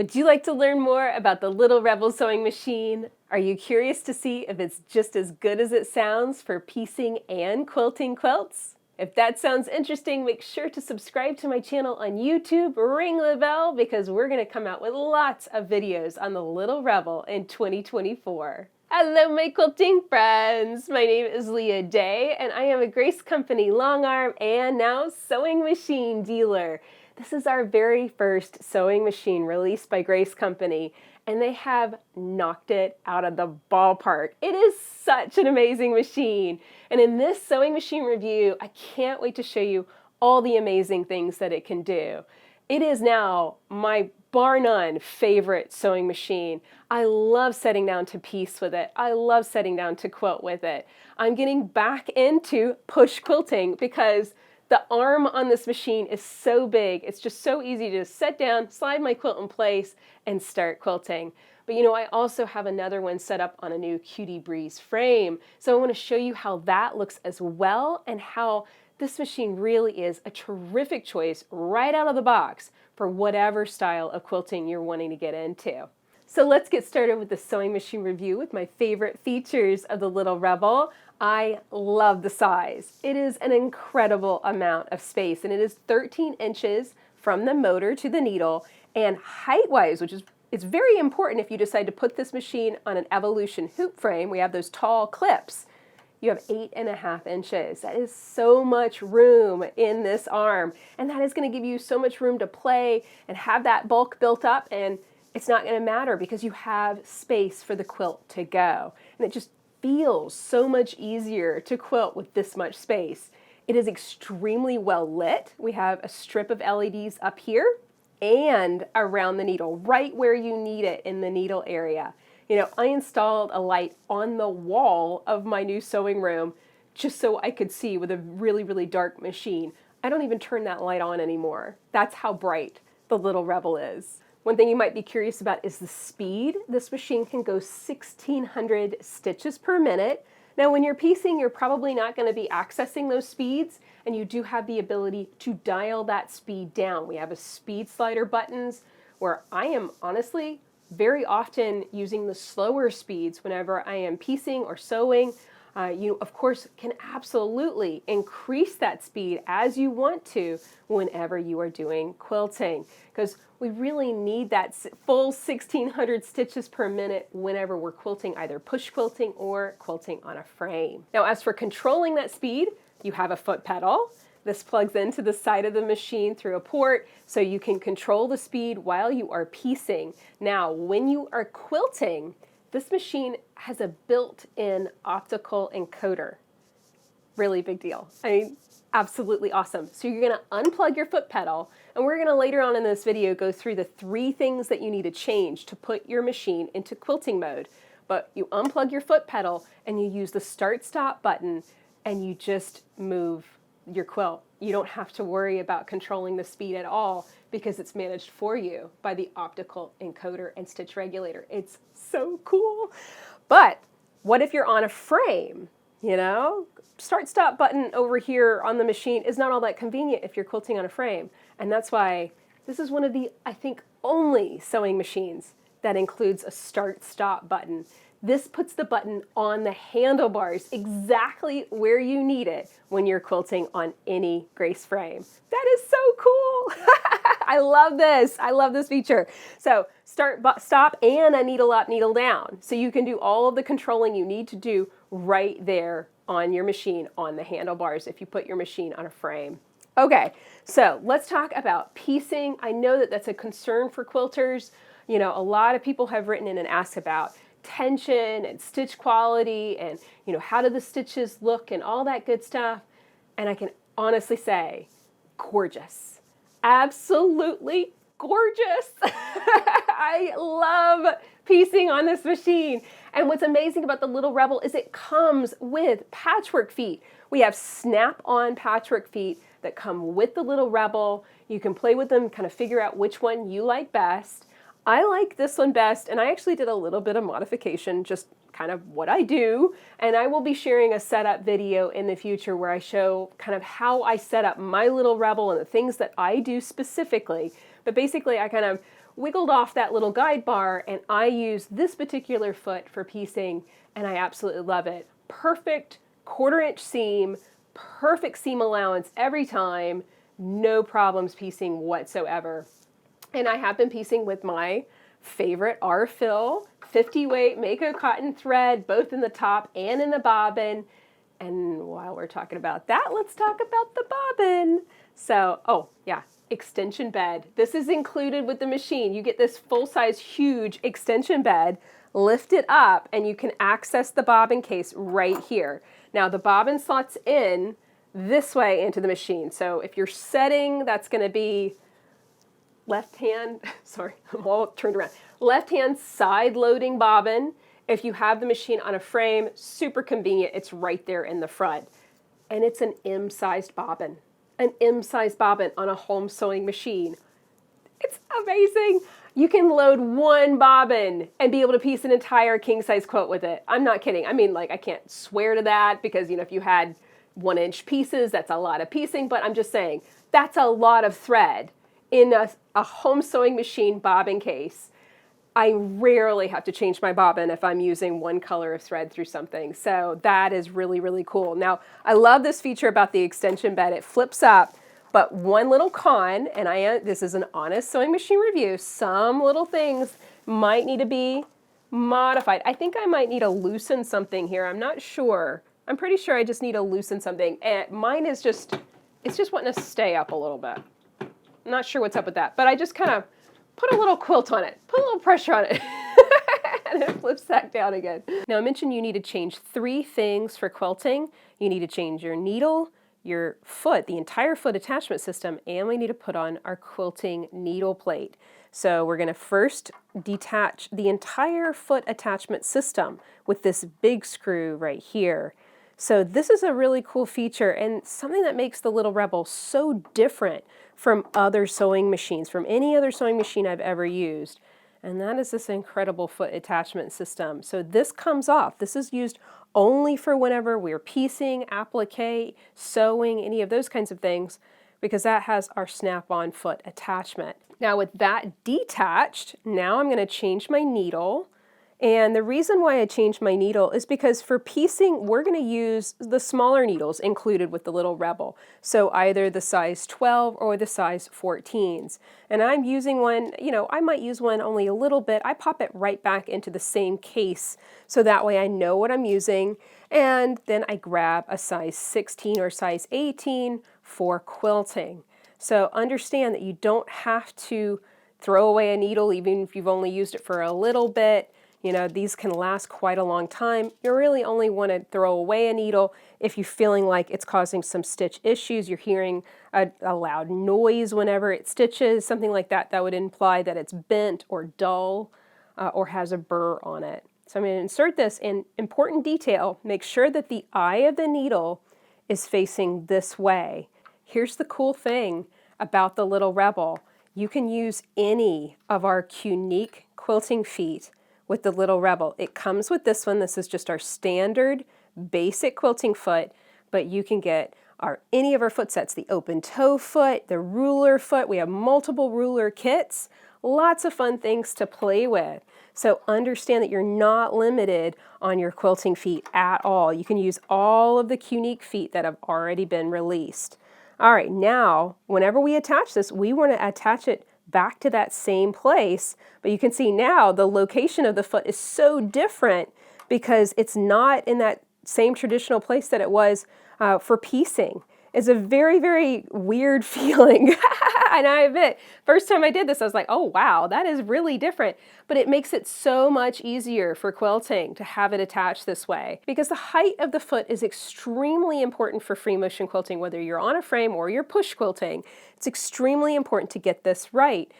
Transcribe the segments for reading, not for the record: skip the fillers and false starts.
Would you like to learn more about the Little Rebel sewing machine? Are you curious to see if it's just as good as it sounds for piecing and quilting quilts? If that sounds interesting, make sure to subscribe to my channel on YouTube, ring the bell, because we're going to come out with lots of videos on the Little Rebel in 2024. Hello, my quilting friends! My name is Leah Day, and I am a Grace Company long arm and now sewing machine dealer. This is our very first sewing machine released by Grace Company, and they have knocked it out of the ballpark. It is such an amazing machine. And in this sewing machine review, I can't wait to show you all the amazing things that it can do. It is now my bar none favorite sewing machine. I love setting down to piece with it. I love setting down to quilt with it. I'm getting back into push quilting because the arm on this machine is so big. It's just so easy to set down, slide my quilt in place, and start quilting. But you know, I also have another one set up on a new Cutie Breeze frame. So I want to show you how that looks as well, and how this machine really is a terrific choice right out of the box for whatever style of quilting you're wanting to get into. So let's get started with the sewing machine review with my favorite features of the Little Rebel. I love the size. It is an incredible amount of space, and it is 13 inches from the motor to the needle, and height-wise, which is it's very important if you decide to put this machine on an Evolution hoop frame. We have those tall clips. You have 8.5 inches. That is so much room in this arm, and that is going to give you so much room to play and have that bulk built up, and it's not going to matter because you have space for the quilt to go. And it just feels so much easier to quilt with this much space. It is extremely well lit. We have a strip of LEDs up here and around the needle, right where you need it in the needle area. You know, I installed a light on the wall of my new sewing room just so I could see with a really, really dark machine. I don't even turn that light on anymore. That's how bright the Little Rebel is. One thing you might be curious about is the speed. This machine can go 1,600 stitches per minute. Now, when you're piecing, you're probably not going to be accessing those speeds, and you do have the ability to dial that speed down. We have a speed slider buttons where I am honestly very often using the slower speeds whenever I am piecing or sewing. You, of course, can absolutely increase that speed as you want to whenever you are doing quilting, because we really need that full 1,600 stitches per minute whenever we're quilting, either push quilting or quilting on a frame. Now, as for controlling that speed, you have a foot pedal. This plugs into the side of the machine through a port, so you can control the speed while you are piecing. Now, when you are quilting, this machine has a built-in optical encoder. Really big deal. I mean, absolutely awesome. So you're going to unplug your foot pedal, and we're going to later on in this video go through the 3 things that you need to change to put your machine into quilting mode. But you unplug your foot pedal and you use the start-stop button, and you just move your quilt. You don't have to worry about controlling the speed at all because it's managed for you by the optical encoder and stitch regulator. It's so cool. But what if you're on a frame? You know, start-stop button over here on the machine is not all that convenient if you're quilting on a frame. And that's why this is one of the, I think, only sewing machines that includes a start-stop button. This puts the button on the handlebars exactly where you need it when you're quilting on any Grace frame. That is so cool. I love this. I love this feature. So start, stop, and a needle up, needle down. So you can do all of the controlling you need to do right there on your machine on the handlebars if you put your machine on a frame. Okay, so let's talk about piecing. I know that that's a concern for quilters. You know, a lot of people have written in and asked about tension and stitch quality and, you know, how do the stitches look and all that good stuff. And I can honestly say, gorgeous. Absolutely gorgeous. I love piecing on this machine. And what's amazing about the Little Rebel is it comes with patchwork feet. We have snap-on patchwork feet that come with the Little Rebel. You can play with them, kind of figure out which one you like best. I like this one best, and I actually did a little bit of modification, just kind of what I do, and I will be sharing a setup video in the future where I show kind of how I set up my Little Rebel and the things that I do specifically. But basically, I kind of wiggled off that little guide bar, and I use this particular foot for piecing, and I absolutely love it. Perfect 1/4 inch seam, perfect seam allowance every time, no problems piecing whatsoever. And I have been piecing with my favorite R-Fill 50 weight Mako cotton thread, both in the top and in the bobbin. And while we're talking about that, let's talk about the bobbin. So, oh yeah, extension bed. This is included with the machine. You get this full-size, huge extension bed, lift it up, and you can access the bobbin case right here. Now the bobbin slots in this way into the machine. So if you're setting, that's going to be left hand, sorry, I'm all turned around. Left hand side loading bobbin. If you have the machine on a frame, super convenient. It's right there in the front. And it's an M-sized bobbin. An M-sized bobbin on a home sewing machine. It's amazing. You can load one bobbin and be able to piece an entire king-size quilt with it. I'm not kidding. I mean, like, I can't swear to that because, you know, if you had 1-inch pieces, that's a lot of piecing, but I'm just saying that's a lot of thread in a home sewing machine bobbin case. I rarely have to change my bobbin if I'm using one color of thread through something. So that is really, really cool. Now, I love this feature about the extension bed. It flips up, but one little con, and this is an honest sewing machine review, some little things might need to be modified. I think I might need to loosen something here. I'm not sure. I'm pretty sure I just need to loosen something. And mine is just, it's just wanting to stay up a little bit. I'm not sure what's up with that, but I just kind of put a little quilt on it, put a little pressure on it, and it flips back down again. Now I mentioned you need to change 3 things for quilting. You need to change your needle, your foot, the entire foot attachment system, and we need to put on our quilting needle plate. So we're going to first detach the entire foot attachment system with this big screw right here. So this is a really cool feature and something that makes the Little Rebel so different from other sewing machines, from any other sewing machine I've ever used. And that is this incredible foot attachment system. So this comes off. This is used only for whenever we're piecing, applique, sewing, any of those kinds of things, because that has our snap-on foot attachment. Now with that detached, now I'm going to change my needle. And the reason why I changed my needle is because for piecing, we're going to use the smaller needles included with the Little Rebel. So either the size 12 or the size 14s. And I'm using one, you know, I might use one only a little bit. I pop it right back into the same case so that way I know what I'm using. And then I grab a size 16 or size 18 for quilting. So understand that you don't have to throw away a needle even if you've only used it for a little bit. You know, these can last quite a long time. You really only want to throw away a needle if you're feeling like it's causing some stitch issues. You're hearing a loud noise whenever it stitches, something like that. That would imply that it's bent or dull or has a burr on it. So I'm going to insert this in important detail. Make sure that the eye of the needle is facing this way. Here's the cool thing about the Little Rebel. You can use any of our Qnique quilting feet with the Little Rebel. It comes with this one. This is just our standard basic quilting foot, but you can get any of our foot sets, the open toe foot, the ruler foot. We have multiple ruler kits, lots of fun things to play with. So understand that you're not limited on your quilting feet at all. You can use all of the Qnique feet that have already been released. All right, now, whenever we attach this, we want to attach it back to that same place, but you can see now the location of the foot is so different because it's not in that same traditional place that it was for piecing. It's a very, very weird feeling. And I admit, first time I did this, I was like, oh wow, that is really different. But it makes it so much easier for quilting to have it attached this way because the height of the foot is extremely important for free motion quilting, whether you're on a frame or you're push quilting. It's extremely important to get this right.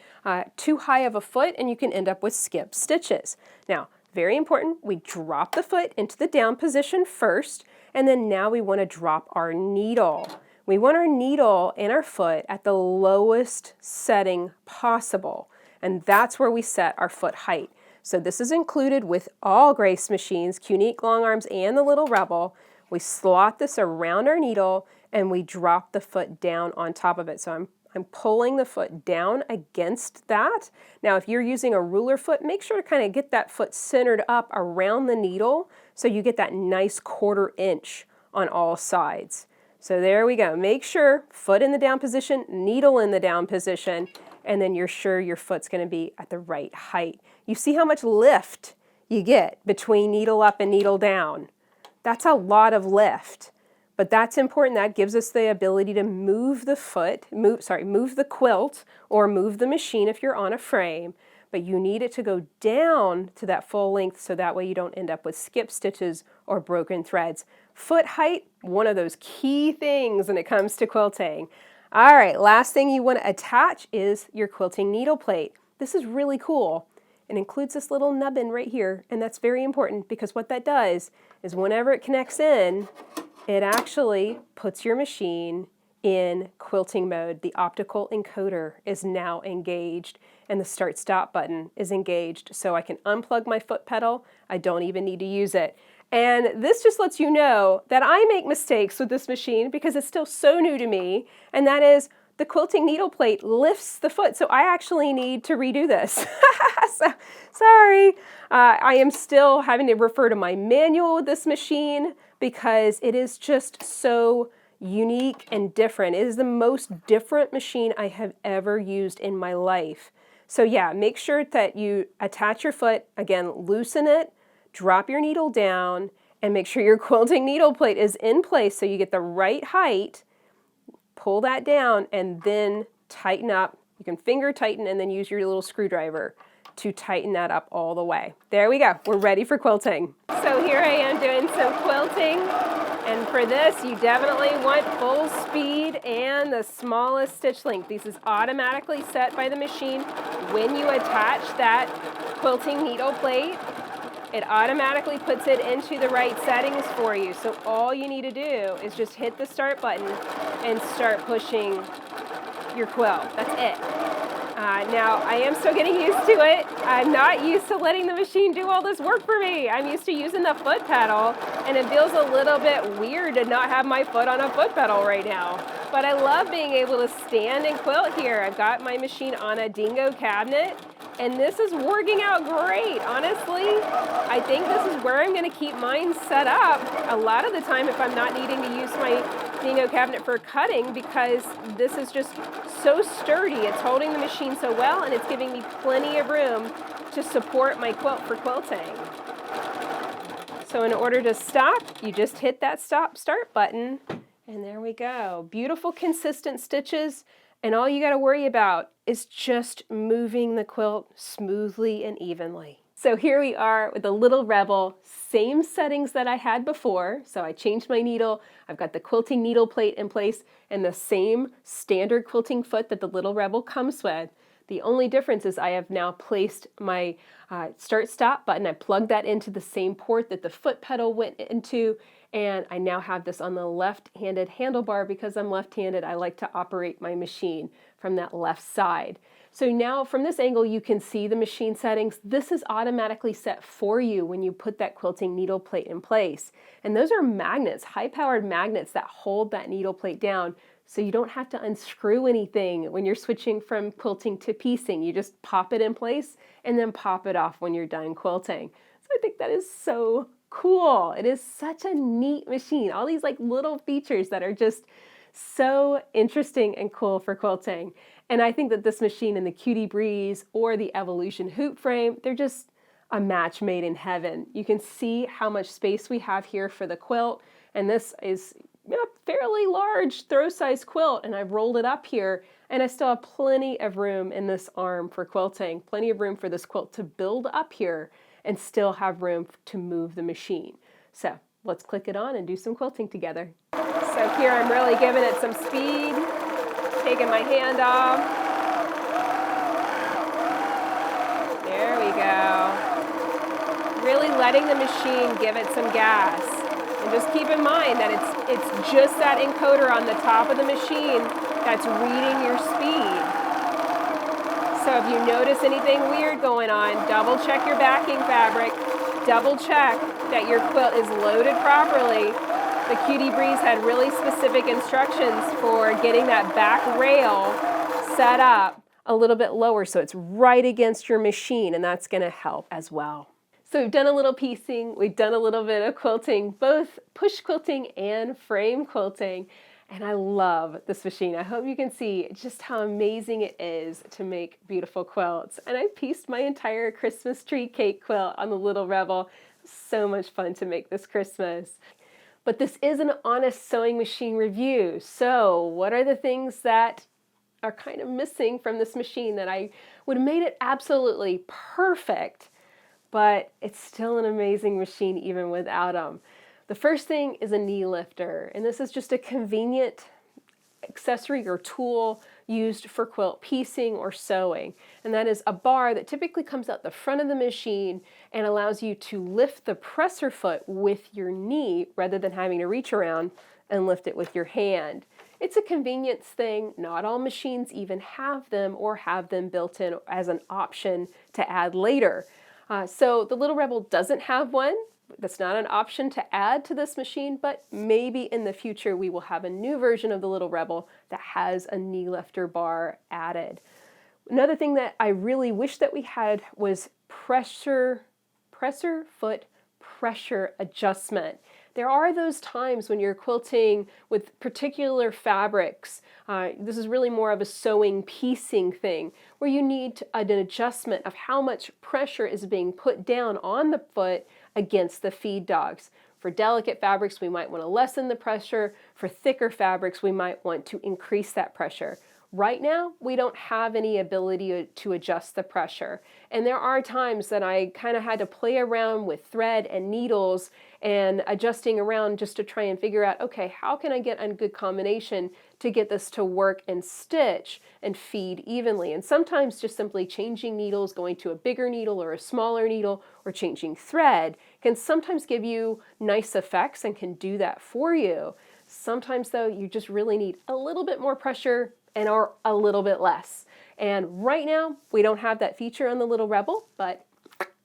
Too high of a foot and you can end up with skip stitches. Now, very important, we drop the foot into the down position first, and then now we want to drop our needle. We want our needle and our foot at the lowest setting possible, and that's where we set our foot height. So this is included with all Grace machines, Qnique long arms and the Little Rebel. We slot this around our needle and we drop the foot down on top of it. So I'm pulling the foot down against that. Now, if you're using a ruler foot, make sure to kind of get that foot centered up around the needle so you get that nice 1/4 inch on all sides. So there we go. Make sure foot in the down position, needle in the down position, and then you're sure your foot's going to be at the right height. You see how much lift you get between needle up and needle down. That's a lot of lift. But that's important. That gives us the ability to move the move the quilt or move the machine if you're on a frame. But you need it to go down to that full length so that way you don't end up with skip stitches or broken threads. Foot height, one of those key things when it comes to quilting. All right, last thing you want to attach is your quilting needle plate. This is really cool. It includes this little nubbin right here, and that's very important because what that does is whenever it connects in, it actually puts your machine in quilting mode. The optical encoder is now engaged and the start-stop button is engaged. So I can unplug my foot pedal. I don't even need to use it. And this just lets you know that I make mistakes with this machine because it's still so new to me. And that is the quilting needle plate lifts the foot. So I actually need to redo this. So, sorry. I am still having to refer to my manual with this machine because it is just so unique and different. It is the most different machine I have ever used in my life. So yeah, make sure that you attach your foot, again, loosen it, drop your needle down, and make sure your quilting needle plate is in place so you get the right height. Pull that down and then tighten up. You can finger tighten and then use your little screwdriver to tighten that up all the way. There we go. We're ready for quilting. So here I am doing some quilting. And for this, you definitely want full speed and the smallest stitch length. This is automatically set by the machine. When you attach that quilting needle plate, it automatically puts it into the right settings for you. So all you need to do is just hit the start button and start pushing your quilt. That's it. Now, I am still getting used to it. I'm not used to letting the machine do all this work for me. I'm used to using the foot pedal, and it feels a little bit weird to not have my foot on a foot pedal right now. But I love being able to stand and quilt here. I've got my machine on a dingo cabinet, and this is working out great, honestly. I think this is where I'm going to keep mine set up a lot of the time if I'm not needing to use my dingo cabinet for cutting, because this is just so sturdy. It's holding the machine so well, and it's giving me plenty of room to support my quilt for quilting. So in order to stop, you just hit that start button, and there we go. Beautiful consistent stitches, and all you got to worry about is just moving the quilt smoothly and evenly. So here we are with the Little Rebel, same settings that I had before. So I changed my needle, I've got the quilting needle plate in place, and the same standard quilting foot that the Little Rebel comes with. The only difference is I have now placed my start-stop button. I plugged that into the same port that the foot pedal went into, and I now have this on the left-handed handlebar. Because I'm left-handed, I like to operate my machine from that left side. So now from this angle, you can see the machine settings. This is automatically set for you when you put that quilting needle plate in place. And those are magnets, high-powered magnets that hold that needle plate down, so you don't have to unscrew anything when you're switching from quilting to piecing. You just pop it in place and then pop it off when you're done quilting. So I think that is so cool. It is such a neat machine. All these like little features that are just so interesting and cool for quilting. And I think that this machine and the Cutie Breeze or the Evolution hoop frame, they're just a match made in heaven. You can see how much space we have here for the quilt, and this is a fairly large throw size quilt, and I've rolled it up here, and I still have plenty of room in this arm for quilting, plenty of room for this quilt to build up here and still have room to move the machine. So let's click it on and do some quilting together. So here I'm really giving it some speed, taking my hand off. There we go. Really letting the machine give it some gas. And just keep in mind that it's just that encoder on the top of the machine that's reading your speed. So if you notice anything weird going on, double check your backing fabric, double check that your quilt is loaded properly. The Cutie Breeze had really specific instructions for getting that back rail set up a little bit lower so it's right against your machine, and that's going to help as well. So we've done a little piecing, we've done a little bit of quilting, both push quilting and frame quilting, and I love this machine. I hope you can see just how amazing it is to make beautiful quilts. And I pieced my entire Christmas tree cake quilt on the Little Rebel. So much fun to make this Christmas. But this is an honest sewing machine review. So what are the things that are kind of missing from this machine that I would have made it absolutely perfect, but it's still an amazing machine even without them? The first thing is a knee lifter, and this is just a convenient accessory or tool used for quilt piecing or sewing. And that is a bar that typically comes out the front of the machine and allows you to lift the presser foot with your knee rather than having to reach around and lift it with your hand. It's a convenience thing. Not all machines even have them or have them built in as an option to add later. So the Little Rebel doesn't have one. That's not an option to add to this machine, but maybe in the future we will have a new version of the Little Rebel that has a knee lifter bar added. Another thing that I really wish that we had was presser foot pressure adjustment. There are those times when you're quilting with particular fabrics. This is really more of a sewing piecing thing where you need an adjustment of how much pressure is being put down on the foot against the feed dogs. For delicate fabrics, we might want to lessen the pressure. For thicker fabrics, we might want to increase that pressure. Right now, we don't have any ability to adjust the pressure. And there are times that I kind of had to play around with thread and needles and adjusting around just to try and figure out, okay, how can I get a good combination to get this to work and stitch and feed evenly? And sometimes just simply changing needles, going to a bigger needle or a smaller needle, or changing thread can sometimes give you nice effects and can do that for you. Sometimes though, you just really need a little bit more pressure and or a little bit less. And right now, we don't have that feature on the Little Rebel, but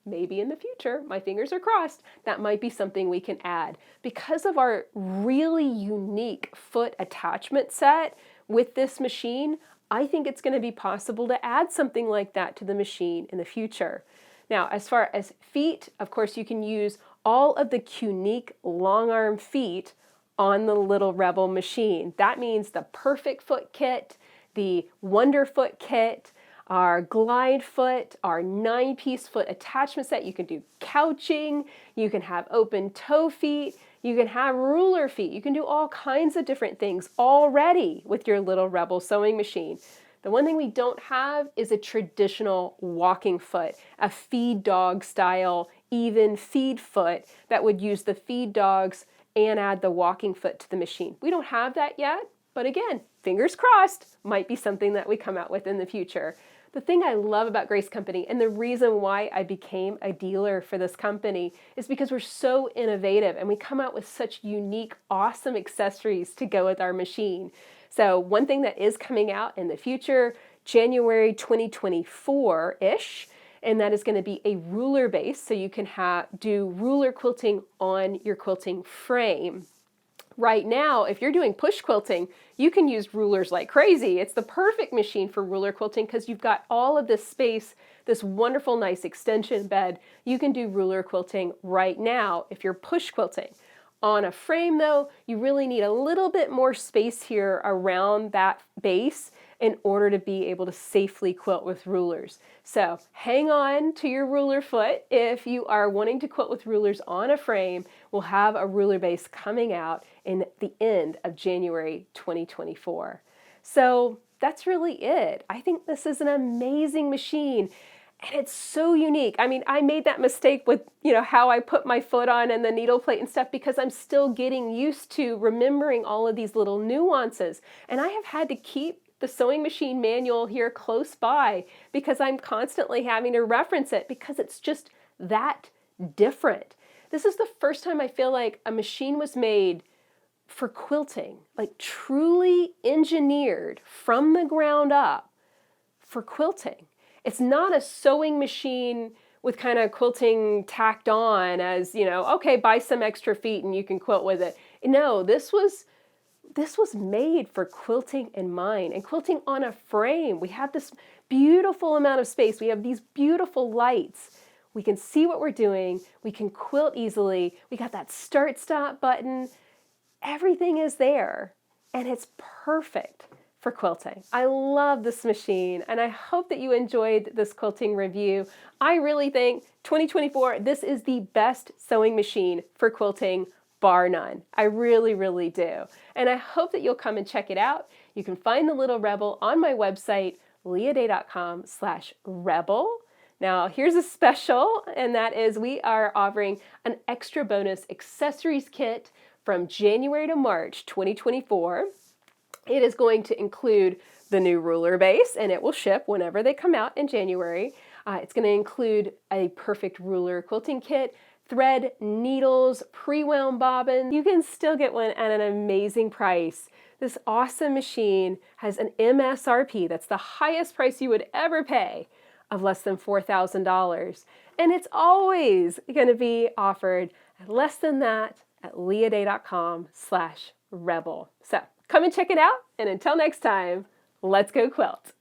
maybe in the future, my fingers are crossed, that might be something we can add. Because of our really unique foot attachment set with this machine, I think it's going to be possible to add something like that to the machine in the future. Now, as far as feet, of course, you can use all of the Qnique long arm feet on the Little Rebel machine. That means the Perfect Foot kit, the Wonder Foot kit, our glide foot, our 9-piece foot attachment set. You can do couching, you can have open toe feet, you can have ruler feet, you can do all kinds of different things already with your Little Rebel sewing machine. The one thing we don't have is a traditional walking foot, a feed dog style, even feed foot that would use the feed dogs and add the walking foot to the machine. We don't have that yet, but again, fingers crossed, might be something that we come out with in the future. The thing I love about Grace Company, and the reason why I became a dealer for this company, is because we're so innovative and we come out with such unique, awesome accessories to go with our machine. So one thing that is coming out in the future, January 2024-ish, and that is going to be a ruler base, so you can do ruler quilting on your quilting frame. Right now, if you're doing push quilting, you can use rulers like crazy. It's the perfect machine for ruler quilting because you've got all of this space, this wonderful, nice extension bed. You can do ruler quilting right now if you're push quilting. On a frame though, you really need a little bit more space here around that base in order to be able to safely quilt with rulers. So hang on to your ruler foot if you are wanting to quilt with rulers on a frame. We'll have a ruler base coming out in the end of January 2024. So that's really it. I think this is an amazing machine. And it's so unique. I mean, I made that mistake with, how I put my foot on and the needle plate and stuff because I'm still getting used to remembering all of these little nuances. And I have had to keep the sewing machine manual here close by because I'm constantly having to reference it because it's just that different. This is the first time I feel like a machine was made for quilting, like truly engineered from the ground up for quilting. It's not a sewing machine with kind of quilting tacked on as, okay, buy some extra feet and you can quilt with it. No, this was this was made for quilting in mind and quilting on a frame. We have this beautiful amount of space. We have these beautiful lights. We can see what we're doing. We can quilt easily. We got that start-stop button. Everything is there, and it's perfect for quilting. I love this machine, and I hope that you enjoyed this quilting review. I really think 2024, this is the best sewing machine for quilting, bar none. I really, really do. And I hope that you'll come and check it out. You can find the Little Rebel on my website, leahday.com/rebel. Now, here's a special, and that is we are offering an extra bonus accessories kit from January to March 2024. It is going to include the new ruler base, and it will ship whenever they come out in January. It's going to include a perfect ruler quilting kit, thread, needles, pre-wound bobbin. You can still get one at an amazing price. This awesome machine has an MSRP, that's the highest price you would ever pay, of less than $4,000. And it's always going to be offered at less than that at leahday.com/rebel. So come and check it out, and until next time, let's go quilt.